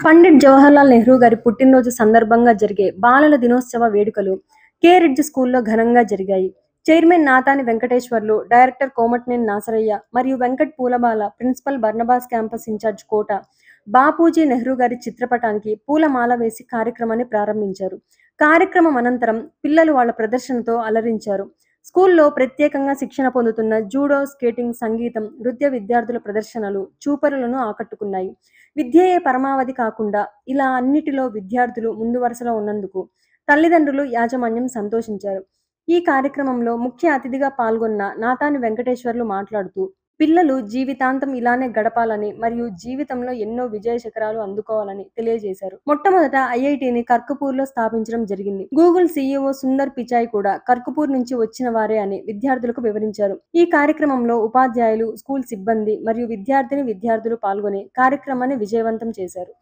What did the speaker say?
పండిట్ జవహర్లాల్ నెహ్రూ గారి పుట్టినరోజు సందర్భంగా జరిగే బాలల దినోత్సవ వేడుకలు కే రిడ్జ్ స్కూల్లో ఘనంగా జరిగాయి. చైర్మన్ నాతాని వెంకటేశ్వర్లు, డైరెక్టర్ కోమటినేని నాసరయ్య మరియు వెంకట్ పూలమాల, ప్రిన్సిపల్ బర్నబాస్ క్యాంపస్ ఇన్ఛార్జ్ కోట బాపూజీ నెహ్రూ గారి చిత్రపటానికి పూలమాల వేసి కార్యక్రమాన్ని ప్రారంభించారు. కార్యక్రమం అనంతరం పిల్లలు వాళ్ళ ప్రదర్శనతో అలరించారు. స్కూల్లో ప్రత్యేకంగా శిక్షణ పొందుతున్న జూడో, స్కేటింగ్, సంగీతం, నృత్య విద్యార్థుల ప్రదర్శనలు చూపరులను ఆకట్టుకున్నాయి. విద్యయే పరమావధి కాకుండా ఇలా అన్నిటిలో విద్యార్థులు ముందు వరుసలో ఉన్నందుకు తల్లిదండ్రులు, యాజమాన్యం సంతోషించారు. ఈ కార్యక్రమంలో ముఖ్య అతిథిగా పాల్గొన్న నాతాని వెంకటేశ్వర్లు మాట్లాడుతూ, పిల్లలు జీవితాంతం ఇలానే గడపాలని మరియు జీవితంలో ఎన్నో విజయ శిఖరాలు అందుకోవాలని తెలియజేశారు. మొట్టమొదట ఐఐటిని కర్కపూర్లో స్థాపించడం జరిగింది. గూగుల్ సీఈఓ సుందర్ పిచాయ్ కూడా కర్కపూర్ నుంచి వచ్చిన వారే అని విద్యార్థులకు వివరించారు. ఈ కార్యక్రమంలో ఉపాధ్యాయులు, స్కూల్ సిబ్బంది మరియు విద్యార్థులు పాల్గొని కార్యక్రమాన్ని విజయవంతం చేశారు.